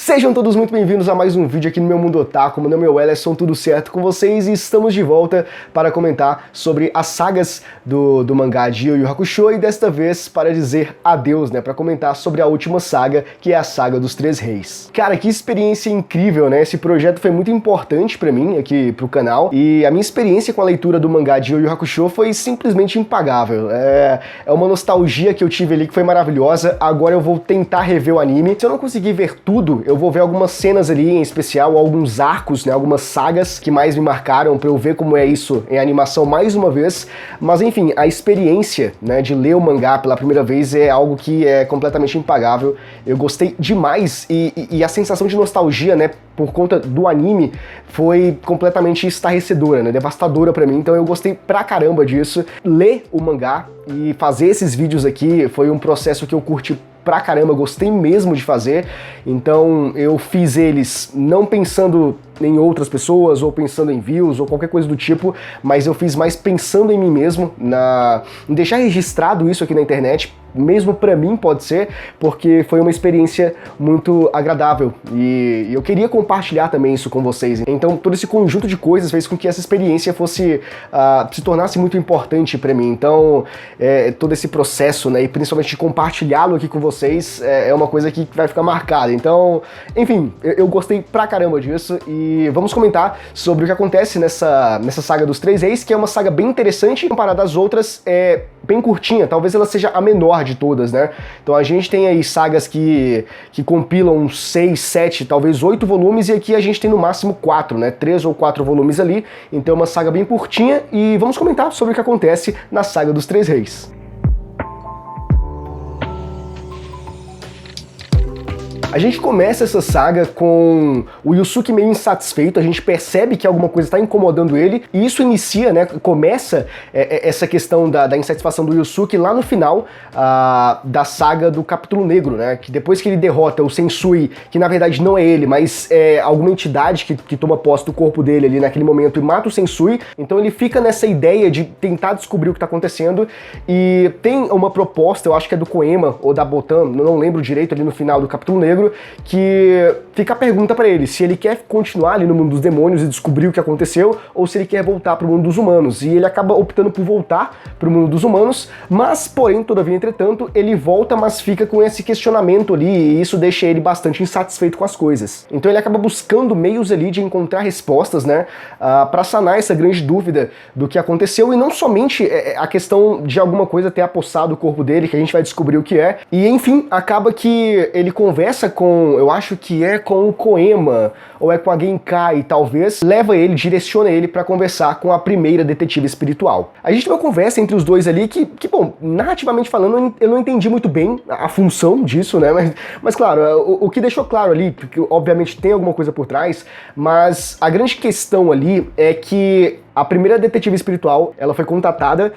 Sejam todos muito bem-vindos a mais um vídeo aqui no Meu Mundo Otaku. Meu nome é Wellerson, tudo certo com vocês? E estamos de volta para comentar sobre as sagas do mangá de Yu Yu Hakusho e desta vez para dizer adeus, né? Para comentar sobre a última saga, que é a Saga dos Três Reis. Cara, que experiência incrível, né? Esse projeto foi muito importante para mim aqui pro canal e a minha experiência com a leitura do mangá de Yu Yu Hakusho foi simplesmente impagável. É uma nostalgia que eu tive ali que foi maravilhosa. Agora eu vou tentar rever o anime. Se eu não conseguir ver tudo, eu vou ver algumas cenas ali em especial, alguns arcos, né, algumas sagas que mais me marcaram pra eu ver como é isso em animação mais uma vez. Mas enfim, a experiência, né, de ler o mangá pela primeira vez é algo que é completamente impagável. Eu gostei demais e a sensação de nostalgia, né, por conta do anime foi completamente estarrecedora, né, devastadora pra mim. Então eu gostei pra caramba disso. Ler o mangá e fazer esses vídeos aqui foi um processo que eu curti pra caramba, gostei mesmo de fazer. Então eu fiz eles não pensando em outras pessoas, ou pensando em views, ou qualquer coisa do tipo, mas eu fiz mais pensando em mim mesmo, em deixar registrado isso aqui na internet, mesmo pra mim pode ser, porque foi uma experiência muito agradável, e eu queria compartilhar também isso com vocês. Então todo esse conjunto de coisas fez com que essa experiência se tornasse muito importante pra mim. Então todo esse processo, né, e principalmente de compartilhá-lo aqui com vocês, é uma coisa que vai ficar marcada. Então, enfim, eu gostei pra caramba disso, e vamos comentar sobre o que acontece nessa saga dos Três Reis, que é uma saga bem interessante, comparada às outras, é bem curtinha, talvez ela seja a menor de todas, né? Então a gente tem aí sagas que compilam 6, 7, talvez 8 volumes, e aqui a gente tem no máximo 4, né? 3 ou 4 volumes ali, então é uma saga bem curtinha, e vamos comentar sobre o que acontece na Saga dos Três Reis. A gente começa essa saga com o Yusuke meio insatisfeito, a gente percebe que alguma coisa está incomodando ele, e isso inicia, né, começa essa questão da insatisfação do Yusuke lá no final da saga do Capítulo Negro, né, que depois que ele derrota o Sensui, que na verdade não é ele, mas é alguma entidade que toma posse do corpo dele ali naquele momento e mata o Sensui, então ele fica nessa ideia de tentar descobrir o que está acontecendo, e tem uma proposta, eu acho que é do Koema ou da Botan, não lembro direito, ali no final do Capítulo Negro, que fica a pergunta pra ele se ele quer continuar ali no mundo dos demônios e descobrir o que aconteceu, ou se ele quer voltar pro mundo dos humanos, e ele acaba optando por voltar pro mundo dos humanos, mas, porém, todavia, entretanto, ele volta, mas fica com esse questionamento ali, e isso deixa ele bastante insatisfeito com as coisas. Então ele acaba buscando meios ali de encontrar respostas, né, pra sanar essa grande dúvida do que aconteceu, e não somente a questão de alguma coisa ter apossado o corpo dele, que a gente vai descobrir o que é, e enfim, acaba que ele conversa eu acho que é com o Koema, ou é com a Genkai, talvez, direciona ele pra conversar com a primeira detetive espiritual. A gente tem uma conversa entre os dois ali que bom, narrativamente falando, eu não entendi muito bem a função disso, né, mas claro, o que deixou claro ali, porque obviamente tem alguma coisa por trás, mas a grande questão ali é que a primeira detetive espiritual, ela foi contatada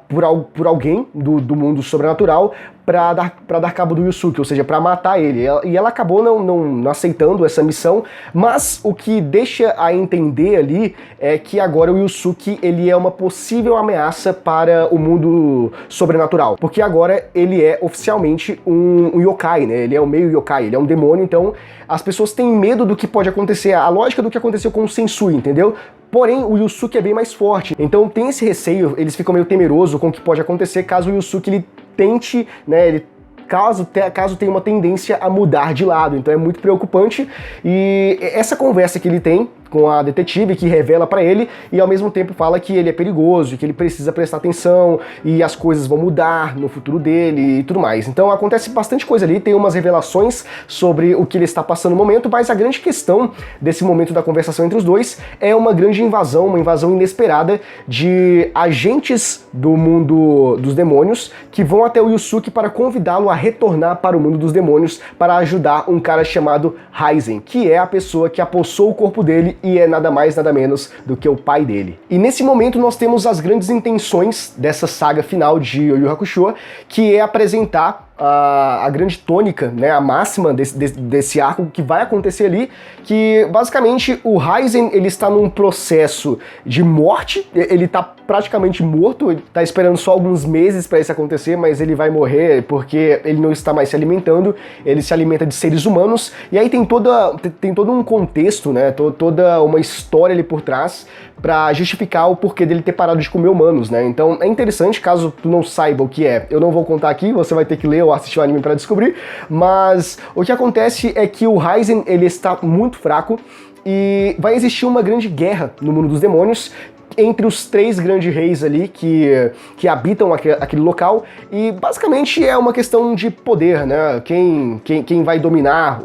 por alguém do mundo sobrenatural para dar cabo do Yusuke, ou seja, para matar ele. E ela acabou não aceitando essa missão, mas o que deixa a entender ali é que agora o Yusuke, ele é uma possível ameaça para o mundo sobrenatural, porque agora ele é oficialmente um yokai, né? Ele é um meio yokai, ele é um demônio, então as pessoas têm medo do que pode acontecer, a lógica do que aconteceu com o Sensui, entendeu? Porém, o Yusuke é bem mais forte, então tem esse receio, eles ficam meio temerosos com o que pode acontecer caso o Yusuke ele tente, né, caso tenha uma tendência a mudar de lado, então é muito preocupante, e essa conversa que ele tem com a detetive, que revela pra ele, e ao mesmo tempo fala que ele é perigoso, que ele precisa prestar atenção, e as coisas vão mudar no futuro dele e tudo mais. Então acontece bastante coisa ali, tem umas revelações sobre o que ele está passando no momento, mas a grande questão desse momento da conversação entre os dois é uma grande invasão, uma invasão inesperada de agentes do mundo dos demônios, que vão até o Yusuke para convidá-lo a retornar para o mundo dos demônios para ajudar um cara chamado Raizen, que é a pessoa que apossou o corpo dele e é nada mais, nada menos do que o pai dele. E nesse momento nós temos as grandes intenções dessa saga final de Yu Yu Hakusho, que é apresentar a grande tônica, né, a máxima desse arco que vai acontecer ali, que basicamente o Raizen, ele está num processo de morte, ele tá praticamente morto, ele tá esperando só alguns meses para isso acontecer, mas ele vai morrer porque ele não está mais se alimentando, ele se alimenta de seres humanos, e aí tem todo um contexto, né, toda uma história ali por trás para justificar o porquê dele ter parado de comer humanos, né? Então é interessante, caso tu não saiba o que é, eu não vou contar aqui, você vai ter que ler ou assistir o anime para descobrir, mas o que acontece é que o Raizen, ele está muito fraco e vai existir uma grande guerra no mundo dos demônios entre os 3 grandes reis ali que habitam aquele local, e basicamente é uma questão de poder, né? Quem vai dominar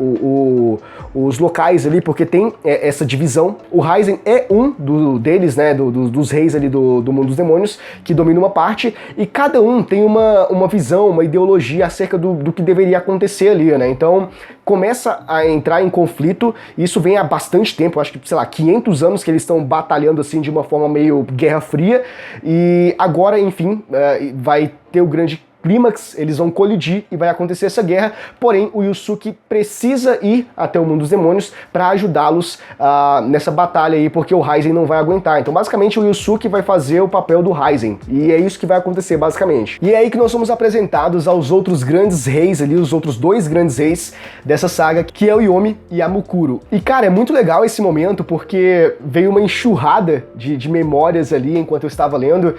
os locais ali, porque tem essa divisão. O Raizen é um deles, né? Dos reis ali do mundo dos demônios, que domina uma parte, e cada um tem uma visão, uma ideologia acerca do que deveria acontecer ali, né? Então começa a entrar em conflito, e isso vem há bastante tempo, acho que, sei lá, 500 anos que eles estão batalhando assim de uma forma meio Guerra Fria, e agora, enfim, vai ter o grande clímax, eles vão colidir e vai acontecer essa guerra, porém o Yusuke precisa ir até o mundo dos demônios para ajudá-los nessa batalha aí, porque o Raizen não vai aguentar. Então basicamente o Yusuke vai fazer o papel do Raizen, e é isso que vai acontecer basicamente. E é aí que nós somos apresentados aos outros grandes reis ali, os outros 2 grandes reis dessa saga, que é o Yomi e a Mukuro. E cara, é muito legal esse momento, porque veio uma enxurrada de memórias ali enquanto eu estava lendo.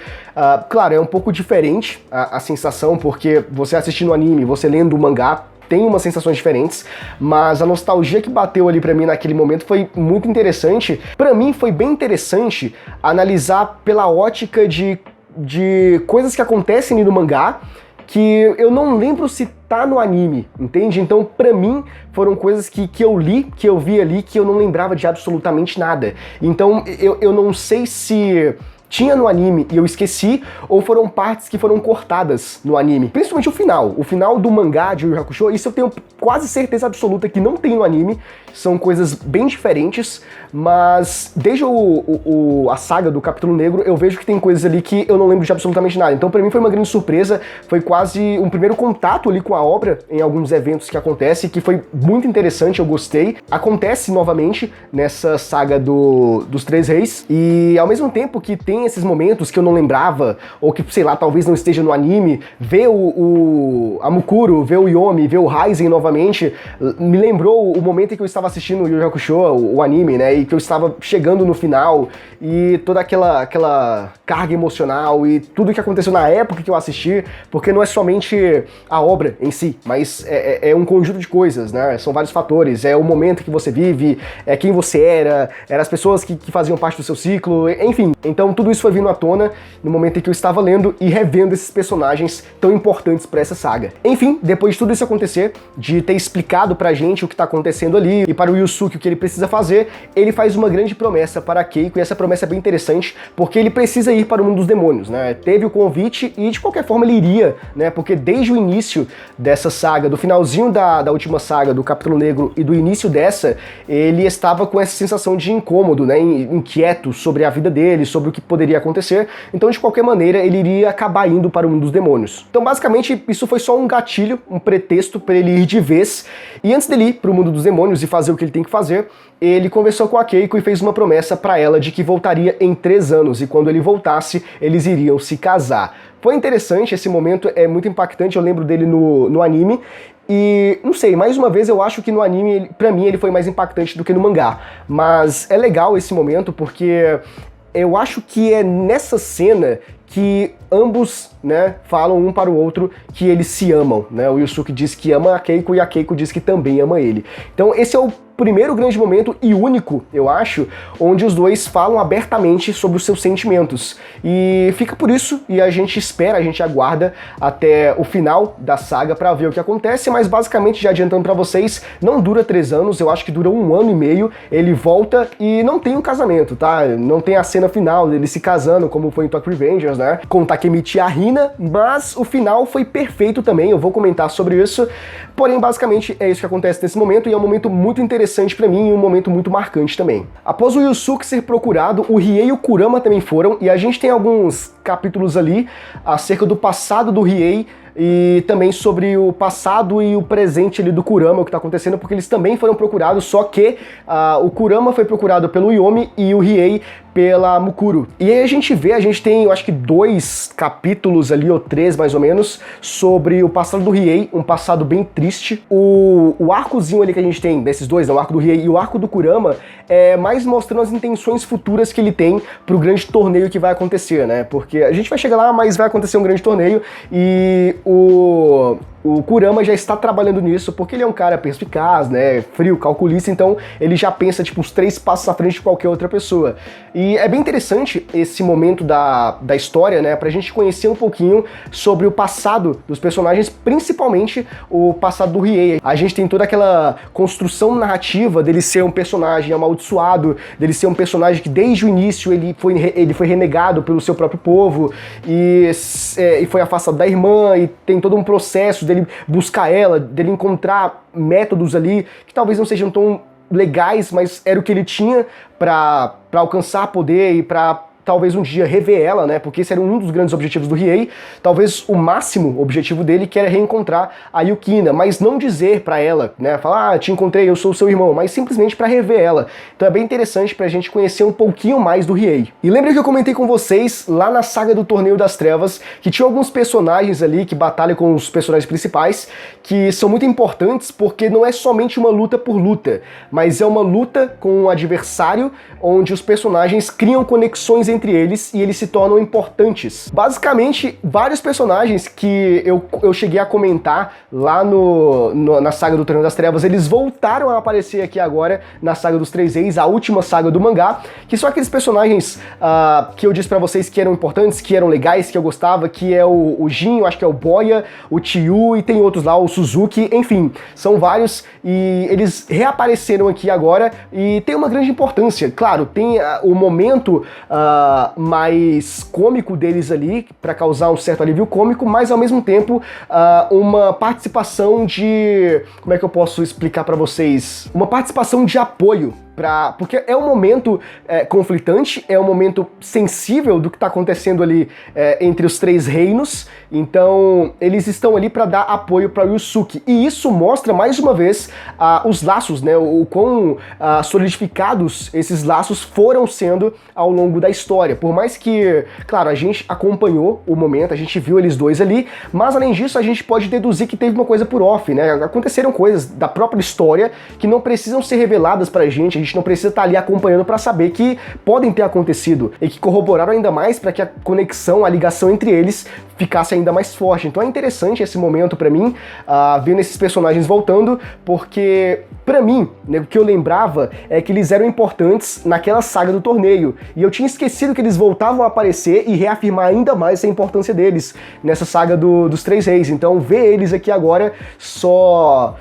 Claro, é um pouco diferente a sensação, porque você assistindo o anime, você lendo o mangá, tem umas sensações diferentes, mas a nostalgia que bateu ali pra mim naquele momento foi muito interessante. Pra mim foi bem interessante analisar pela ótica de coisas que acontecem ali no mangá, que eu não lembro se tá no anime, entende? Então, pra mim, foram coisas que eu li, que eu vi ali, que eu não lembrava de absolutamente nada. Então, eu não sei se tinha no anime e eu esqueci, ou foram partes que foram cortadas no anime. Principalmente o final do mangá de Yu Yu Hakusho, isso eu tenho quase certeza absoluta que não tem no anime, são coisas bem diferentes, mas desde a saga do Capítulo Negro, eu vejo que tem coisas ali que eu não lembro de absolutamente nada. Então pra mim foi uma grande surpresa, foi quase um primeiro contato ali com a obra em alguns eventos que acontece, que foi muito interessante, eu gostei. Acontece novamente nessa saga dos 3 reis, e ao mesmo tempo que tem esses momentos que eu não lembrava, ou que, sei lá, talvez não esteja no anime, ver a Mukuro, ver o Yomi, ver o Raizen novamente, me lembrou o momento em que eu estava assistindo o Yu Yu Hakusho, o anime, né, e que eu estava chegando no final, e toda aquela carga emocional, e tudo que aconteceu na época que eu assisti, porque não é somente a obra em si, mas é um conjunto de coisas, né, são vários fatores, é o momento que você vive, é quem você era as pessoas que faziam parte do seu ciclo, enfim, então tudo isso foi vindo à tona no momento em que eu estava lendo e revendo esses personagens tão importantes para essa saga. Enfim, depois de tudo isso acontecer, de ter explicado pra gente o que tá acontecendo ali e para o Yusuke o que ele precisa fazer, ele faz uma grande promessa para a Keiko, e essa promessa é bem interessante, porque ele precisa ir para o mundo dos demônios, né? Teve o convite e de qualquer forma ele iria, né? Porque desde o início dessa saga, do finalzinho da última saga, do Capítulo Negro, e do início dessa, ele estava com essa sensação de incômodo, né? Inquieto sobre a vida dele, sobre o que poderia acontecer, então de qualquer maneira ele iria acabar indo para o mundo dos demônios. Então basicamente isso foi só um gatilho, um pretexto para ele ir de vez, e antes dele ir para o mundo dos demônios e fazer o que ele tem que fazer, ele conversou com a Keiko e fez uma promessa para ela de que voltaria em 3 anos, e quando ele voltasse, eles iriam se casar. Foi interessante, esse momento é muito impactante, eu lembro dele no anime, e não sei, mais uma vez eu acho que no anime, pra mim, ele foi mais impactante do que no mangá, mas é legal esse momento porque eu acho que é nessa cena que ambos, né, falam um para o outro que eles se amam, né? O Yusuke diz que ama a Keiko e a Keiko diz que também ama ele. Então esse é o primeiro grande momento e único, eu acho, onde os dois falam abertamente sobre os seus sentimentos. E fica por isso, e a gente espera, a gente aguarda até o final da saga pra ver o que acontece, mas basicamente, já adiantando pra vocês, não dura 3 anos, eu acho que dura 1 ano e meio, ele volta e não tem um casamento, tá? Não tem a cena final dele se casando, como foi em Tokyo Revengers, né? Com Takemichi e a Hina, mas o final foi perfeito também, eu vou comentar sobre isso, porém, basicamente, é isso que acontece nesse momento, e é um momento muito interessante pra mim e um momento muito marcante também. Após o Yusuke ser procurado, o Riei e o Kurama também foram, e a gente tem alguns capítulos ali acerca do passado do Riei, e também sobre o passado e o presente ali do Kurama, o que tá acontecendo, porque eles também foram procurados, só que o Kurama foi procurado pelo Yomi e o Riei pela Mukuro. E aí a gente tem, eu acho que 2 capítulos ali, ou 3 mais ou menos, sobre o passado do Riei, um passado bem triste. O arcozinho ali que a gente tem, desses dois, né, o arco do Riei e o arco do Kurama, é mais mostrando as intenções futuras que ele tem pro grande torneio que vai acontecer, né? Porque a gente vai chegar lá, mas vai acontecer um grande torneio e o Kurama já está trabalhando nisso, porque ele é um cara perspicaz, né, frio, calculista, então ele já pensa, tipo, uns 3 passos à frente de qualquer outra pessoa. E é bem interessante esse momento da história, né, pra gente conhecer um pouquinho sobre o passado dos personagens, principalmente o passado do Riei. A gente tem toda aquela construção narrativa dele ser um personagem amaldiçoado, dele ser um personagem que desde o início ele foi renegado pelo seu próprio povo e foi afastado da irmã, e tem todo um processo dele buscar ela, dele encontrar métodos ali que talvez não sejam tão legais, mas era o que ele tinha pra alcançar poder e pra talvez um dia rever ela, né, porque esse era um dos grandes objetivos do Riei, talvez o máximo objetivo dele, que era reencontrar a Yukina, mas não dizer pra ela, né, falar, te encontrei, eu sou seu irmão, mas simplesmente pra rever ela. Então é bem interessante pra gente conhecer um pouquinho mais do Riei. E lembra que eu comentei com vocês, lá na saga do Torneio das Trevas, que tinha alguns personagens ali que batalham com os personagens principais, que são muito importantes porque não é somente uma luta por luta, mas é uma luta com um adversário, onde os personagens criam conexões entre eles e eles se tornam importantes. Basicamente, vários personagens que eu cheguei a comentar lá na saga do Torneio das Trevas, eles voltaram a aparecer aqui agora na saga dos Três Reis, a última saga do mangá, que são aqueles personagens que eu disse pra vocês que eram importantes, que eram legais, que eu gostava, que é o Jin, eu acho que é o Boya, o Tio, e tem outros lá, o Suzuki, enfim, são vários, e eles reapareceram aqui agora, e tem uma grande importância. Claro, tem o momento mais cômico deles ali, para causar um certo alívio cômico, mas ao mesmo tempo uma participação de... como é que eu posso explicar para vocês? Uma participação de apoio. Porque é um momento conflitante, é um momento sensível do que está acontecendo ali entre os 3 reinos, então eles estão ali para dar apoio para Yusuke, e isso mostra mais uma vez os laços, né, o quão solidificados esses laços foram sendo ao longo da história, por mais que, claro, a gente acompanhou o momento, a gente viu eles dois ali, mas além disso a gente pode deduzir que teve uma coisa por off, né, aconteceram coisas da própria história que não precisam ser reveladas pra gente, a gente não precisa estar ali acompanhando para saber que podem ter acontecido e que corroboraram ainda mais para que a conexão, a ligação entre eles ficasse ainda mais forte. Então é interessante esse momento para mim, vendo esses personagens voltando, porque para mim, né, o que eu lembrava é que eles eram importantes naquela saga do torneio, e eu tinha esquecido que eles voltavam a aparecer e reafirmar ainda mais a importância deles nessa saga dos Três Reis. Então ver eles aqui agora só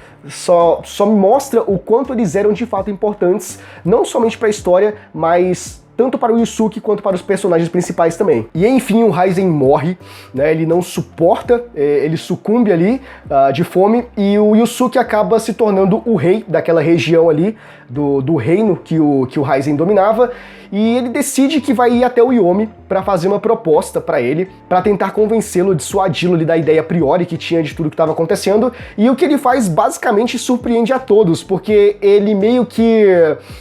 me mostra o quanto eles eram de fato importantes, não somente para a história, mas tanto para o Yusuke quanto para os personagens principais também. E enfim, o Raizen morre, né, ele não suporta, ele sucumbe ali de fome, e o Yusuke acaba se tornando o rei daquela região ali, do reino que o Raizen dominava, e ele decide que vai ir até o Yomi para fazer uma proposta para ele, para tentar convencê-lo, dissuadi-lo ali da ideia a priori que tinha de tudo que estava acontecendo, e o que ele faz basicamente surpreende a todos, porque ele meio que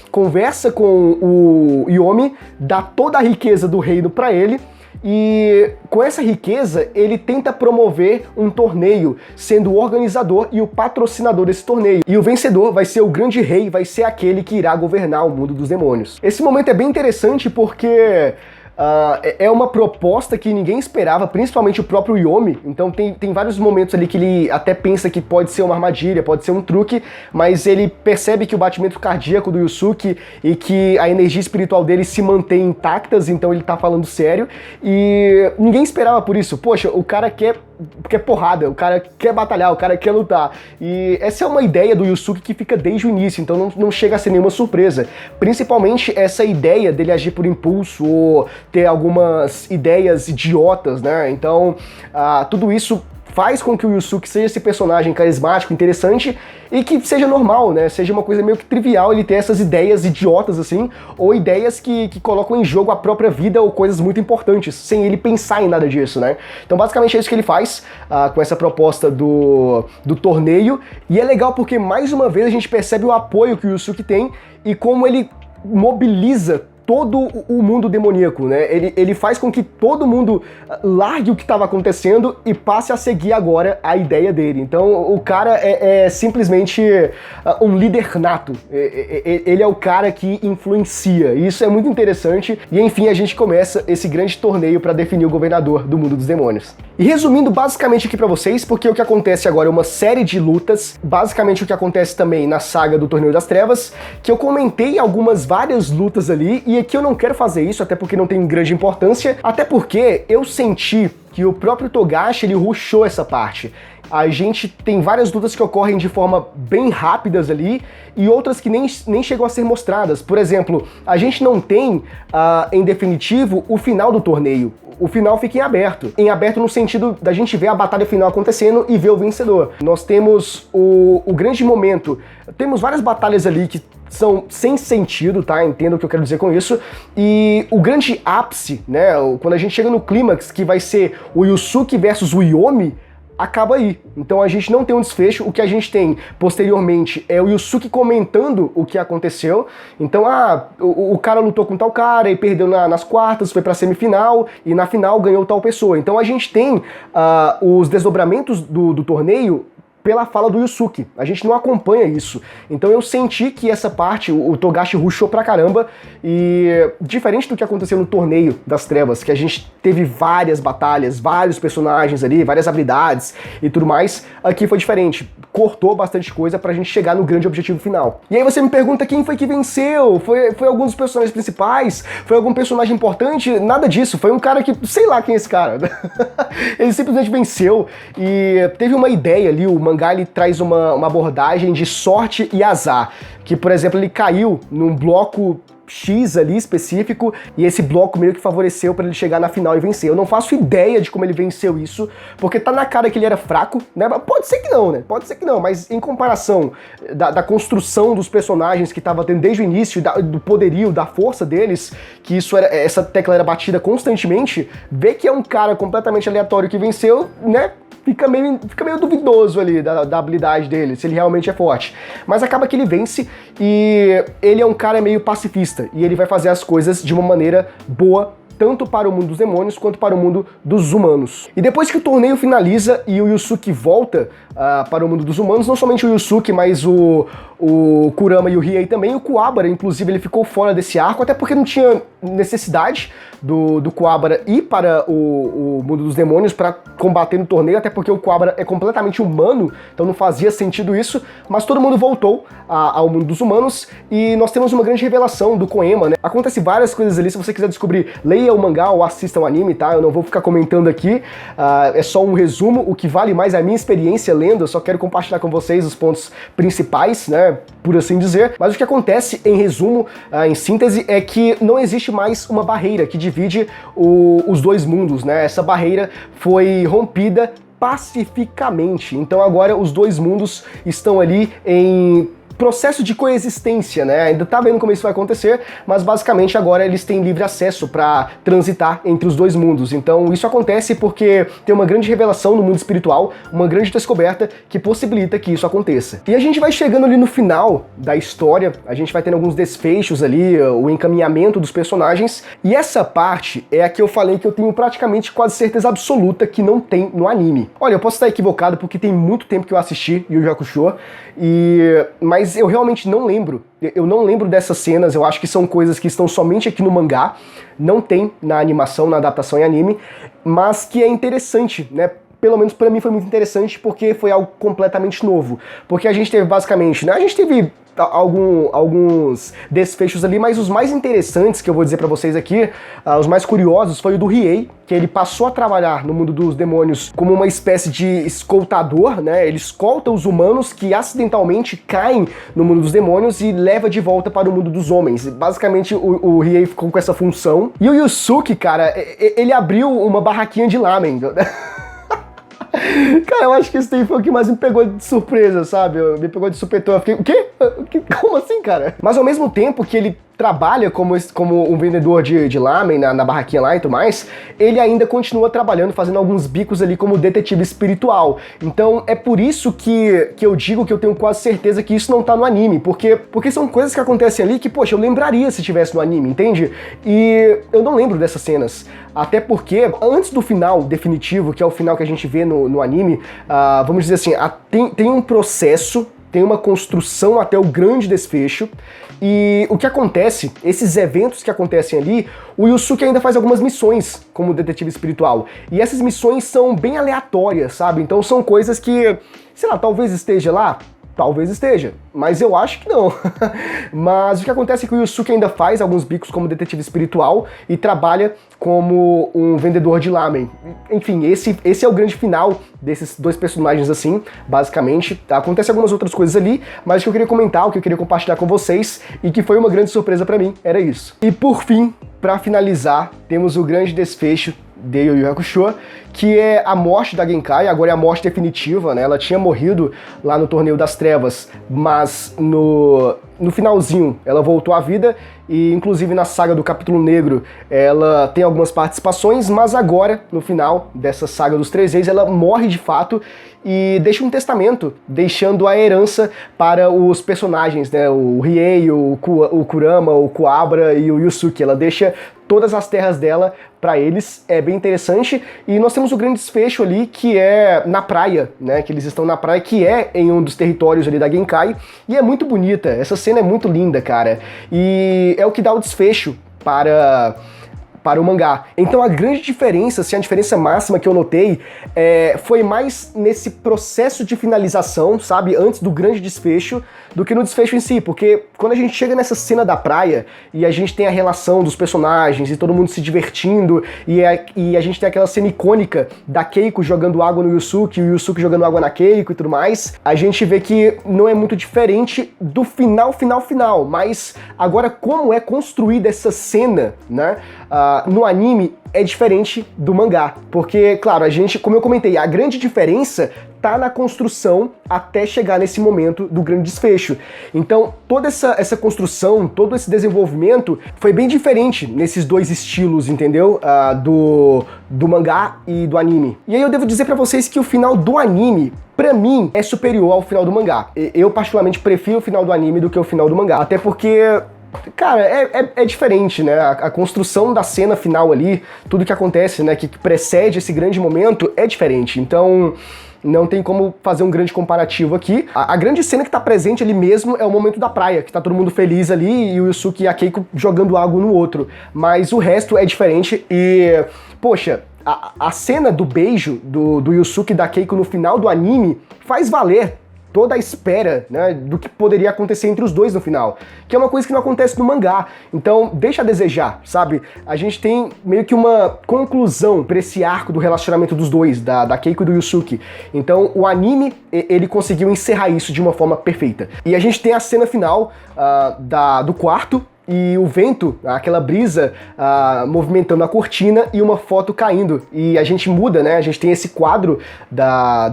conversa com o Yomi, dá toda a riqueza do reino para ele, e com essa riqueza ele tenta promover um torneio, sendo o organizador e o patrocinador desse torneio. E o vencedor vai ser o grande rei, vai ser aquele que irá governar o mundo dos demônios. Esse momento é bem interessante porque é uma proposta que ninguém esperava, principalmente o próprio Yomi. Então tem vários momentos ali que ele até pensa que pode ser uma armadilha, pode ser um truque, mas ele percebe que o batimento cardíaco do Yusuke e que a energia espiritual dele se mantém intactas, então ele tá falando sério, e ninguém esperava por isso. Poxa, o cara quer porrada, o cara quer batalhar, o cara quer lutar. E essa é uma ideia do Yusuke que fica desde o início, então não chega a ser nenhuma surpresa. Principalmente essa ideia dele agir por impulso ou ter algumas ideias idiotas, né? Então, tudo isso faz com que o Yusuke seja esse personagem carismático, interessante e que seja normal, né? Seja uma coisa meio que trivial ele ter essas ideias idiotas assim, ou ideias que colocam em jogo a própria vida ou coisas muito importantes, sem ele pensar em nada disso, né? Então basicamente é isso que ele faz com essa proposta do torneio, e é legal porque mais uma vez a gente percebe o apoio que o Yusuke tem e como ele mobiliza todo o mundo demoníaco, né? Ele faz com que todo mundo largue o que estava acontecendo e passe a seguir agora a ideia dele. Então o cara é simplesmente um líder nato. Ele é o cara que influencia. E isso é muito interessante. E enfim, a gente começa esse grande torneio para definir o governador do mundo dos demônios. E resumindo basicamente aqui para vocês, porque o que acontece agora é uma série de lutas, basicamente o que acontece também na saga do Torneio das Trevas, que eu comentei várias lutas ali, e aqui eu não quero fazer isso, até porque não tem grande importância, até porque eu senti que o próprio Togashi, ele rushou essa parte. A gente tem várias lutas que ocorrem de forma bem rápidas ali, e outras que nem chegam a ser mostradas. Por exemplo, a gente não tem, em definitivo, o final do torneio. O final fica em aberto. Em aberto no sentido da gente ver a batalha final acontecendo e ver o vencedor. Nós temos o grande momento. Temos várias batalhas ali que são sem sentido, tá? Entenda o que eu quero dizer com isso. E o grande ápice, né? Quando a gente chega no clímax, que vai ser o Yusuke versus o Yomi, acaba aí. Então a gente não tem um desfecho. O que a gente tem posteriormente é o Yusuke comentando o que aconteceu. Então, o cara lutou com tal cara e perdeu nas quartas, foi pra semifinal e na final ganhou tal pessoa. Então a gente tem os desdobramentos do torneio pela fala do Yusuke. A gente não acompanha isso. Então eu senti que essa parte, o Togashi rushou pra caramba, e diferente do que aconteceu no Torneio das Trevas, que a gente teve várias batalhas, vários personagens ali, várias habilidades e tudo mais, aqui foi diferente. Cortou bastante coisa pra gente chegar no grande objetivo final. E aí você me pergunta quem foi que venceu? Foi algum dos personagens principais? Foi algum personagem importante? Nada disso. Foi um cara que, sei lá quem é esse cara. Ele simplesmente venceu e teve uma ideia ali, o mangá ele traz uma abordagem de sorte e azar, que, por exemplo, ele caiu num bloco X ali específico, e esse bloco meio que favoreceu para ele chegar na final e vencer. Eu não faço ideia de como ele venceu isso, porque tá na cara que ele era fraco, né? Pode ser que não, né? Pode ser que não, mas em comparação da construção dos personagens que tava tendo desde o início, do poderio, da força deles, que essa tecla era batida constantemente, ver que é um cara completamente aleatório que venceu, né? Fica meio duvidoso ali da habilidade dele, se ele realmente é forte. Mas acaba que ele vence, e ele é um cara meio pacifista, e ele vai fazer as coisas de uma maneira boa, tanto para o mundo dos demônios quanto para o mundo dos humanos. E depois que o torneio finaliza e o Yusuke volta para o mundo dos humanos, não somente o Yusuke, mas o Kurama e o Riei também, o Kuwabara, inclusive, ele ficou fora desse arco, até porque não tinha necessidade do Kuwabara ir para o mundo dos demônios para combater no torneio, até porque o Kuwabara é completamente humano, então não fazia sentido isso, mas todo mundo voltou ao mundo dos humanos, e nós temos uma grande revelação do Koema, né? Acontece várias coisas ali, se você quiser descobrir, leia o mangá ou assista o anime, tá? Eu não vou ficar comentando aqui, é só um resumo. O que vale mais é a minha experiência lendo, eu só quero compartilhar com vocês os pontos principais, né, por assim dizer. Mas o que acontece, em resumo, em síntese, é que não existe mais uma barreira que divide os dois mundos, né? Essa barreira foi rompida pacificamente. Então agora os dois mundos estão ali em processo de coexistência, né? Ainda tá vendo como isso vai acontecer, mas basicamente agora eles têm livre acesso para transitar entre os dois mundos. Então isso acontece porque tem uma grande revelação no mundo espiritual, uma grande descoberta que possibilita que isso aconteça. E a gente vai chegando ali no final da história, a gente vai tendo alguns desfechos ali, o encaminhamento dos personagens, e essa parte é a que eu falei que eu tenho praticamente quase certeza absoluta que não tem no anime. Olha, eu posso estar equivocado porque tem muito tempo que eu assisti Yu Yu Hakusho, mas eu realmente não lembro. Eu não lembro dessas cenas, eu acho que são coisas que estão somente aqui no mangá, não tem na animação, na adaptação em anime, mas que é interessante, né? Pelo menos pra mim foi muito interessante porque foi algo completamente novo. Porque a gente teve basicamente, né? A gente teve alguns desfechos ali, mas os mais interessantes que eu vou dizer pra vocês aqui, os mais curiosos, foi o do Riei, que ele passou a trabalhar no mundo dos demônios como uma espécie de escoltador, né? Ele escolta os humanos que acidentalmente caem no mundo dos demônios e leva de volta para o mundo dos homens. Basicamente o Riei ficou com essa função. E o Yusuke, cara, ele abriu uma barraquinha de lamen. Cara, eu acho que esse daí foi o que mais me pegou de surpresa, sabe? Me pegou de supetão. Eu fiquei, o quê? Como assim, cara? Mas ao mesmo tempo que ele trabalha como um vendedor de lamen na barraquinha lá e tudo mais, ele ainda continua trabalhando, fazendo alguns bicos ali como detetive espiritual. Então é por isso que eu digo que eu tenho quase certeza que isso não tá no anime, porque são coisas que acontecem ali que, poxa, eu lembraria se tivesse no anime, entende? E eu não lembro dessas cenas. Até porque, antes do final definitivo, que é o final que a gente vê no anime, vamos dizer assim, tem um processo, tem uma construção até o grande desfecho, e o que acontece, esses eventos que acontecem ali, o Yusuke ainda faz algumas missões como detetive espiritual, e essas missões são bem aleatórias, sabe? Então são coisas que, sei lá, talvez esteja lá, talvez esteja, mas eu acho que não. Mas o que acontece é que o Yusuke ainda faz alguns bicos como detetive espiritual e trabalha como um vendedor de lamen. Enfim, esse é o grande final desses dois personagens assim, basicamente. Acontecem algumas outras coisas ali, mas o que eu queria comentar, o que eu queria compartilhar com vocês e que foi uma grande surpresa pra mim, era isso. E por fim, pra finalizar, temos o grande desfecho de Yu Yu Hakusho, que é a morte da Genkai, agora é a morte definitiva, né? Ela tinha morrido lá no Torneio das Trevas, mas no finalzinho ela voltou à vida e inclusive na saga do Capítulo Negro ela tem algumas participações, mas agora, no final dessa saga dos Três Reis, ela morre de fato e deixa um testamento, deixando a herança para os personagens, né? O Riei, o Kurama, o Kuwabara e o Yusuke. Ela deixa todas as terras dela para eles, é bem interessante. E nós temos o grande desfecho ali, que é na praia, né? Que eles estão na praia, que é em um dos territórios ali da Genkai, e é muito bonita, essa cena é muito linda, cara. E é o que dá o desfecho para o mangá. Então a grande diferença, assim, a diferença máxima que eu notei foi mais nesse processo de finalização, sabe, antes do grande desfecho, do que no desfecho em si, porque quando a gente chega nessa cena da praia e a gente tem a relação dos personagens e todo mundo se divertindo e a gente tem aquela cena icônica da Keiko jogando água no Yusuke e o Yusuke jogando água na Keiko e tudo mais, a gente vê que não é muito diferente do final, mas agora como é construída essa cena, né, no anime é diferente do mangá, porque, claro, a gente, como eu comentei, a grande diferença tá na construção até chegar nesse momento do grande desfecho. Então, toda essa construção, todo esse desenvolvimento foi bem diferente nesses dois estilos, entendeu? Do mangá e do anime. E aí eu devo dizer pra vocês que o final do anime, pra mim, é superior ao final do mangá. Eu, particularmente, prefiro o final do anime do que o final do mangá, até porque... Cara, é diferente, né? A construção da cena final ali, tudo que acontece, né, que precede esse grande momento é diferente. Então, não tem como fazer um grande comparativo aqui. A grande cena que tá presente ali mesmo é o momento da praia, que tá todo mundo feliz ali e o Yusuke e a Keiko jogando água no outro. Mas o resto é diferente e, poxa, a cena do beijo do Yusuke e da Keiko no final do anime faz valer toda a espera, né, do que poderia acontecer entre os dois no final, que é uma coisa que não acontece no mangá. Então, deixa a desejar, sabe? A gente tem meio que uma conclusão pra esse arco do relacionamento dos dois, da Keiko e do Yusuke. Então, o anime, ele conseguiu encerrar isso de uma forma perfeita. E a gente tem a cena final do quarto, e o vento, aquela brisa movimentando a cortina e uma foto caindo. E a gente muda, né? A gente tem esse quadro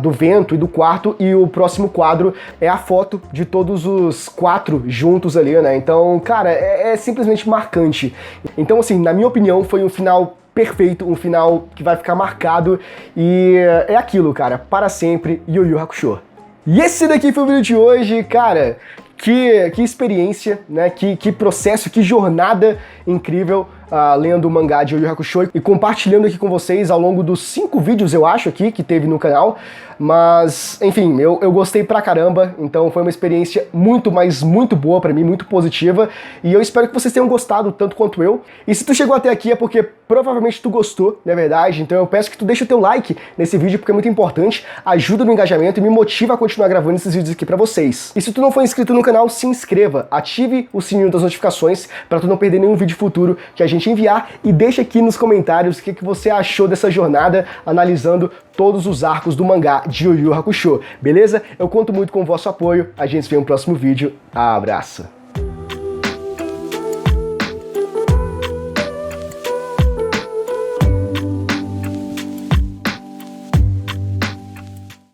do vento e do quarto e o próximo quadro é a foto de todos os quatro juntos ali, né? Então, cara, é simplesmente marcante. Então, assim, na minha opinião, foi um final perfeito, um final que vai ficar marcado e é aquilo, cara, para sempre, Yu Yu Hakusho. E esse daqui foi o vídeo de hoje, cara. Que experiência, né? Que processo, que jornada incrível lendo o mangá de Yu Yu Hakusho e compartilhando aqui com vocês ao longo dos 5 vídeos, eu acho, aqui, que teve no canal. Mas, enfim, eu gostei pra caramba, então foi uma experiência muito, mas muito boa pra mim, muito positiva, e eu espero que vocês tenham gostado tanto quanto eu. E se tu chegou até aqui é porque provavelmente tu gostou, não é verdade? Então eu peço que tu deixe o teu like nesse vídeo, porque é muito importante, ajuda no engajamento e me motiva a continuar gravando esses vídeos aqui pra vocês. E se tu não for inscrito no canal, se inscreva, ative o sininho das notificações pra tu não perder nenhum vídeo futuro que a gente enviar, e deixa aqui nos comentários o que você achou dessa jornada analisando todos os arcos do mangá de Yu Yu Hakusho, beleza? Eu conto muito com o vosso apoio, a gente se vê no próximo vídeo, abraço!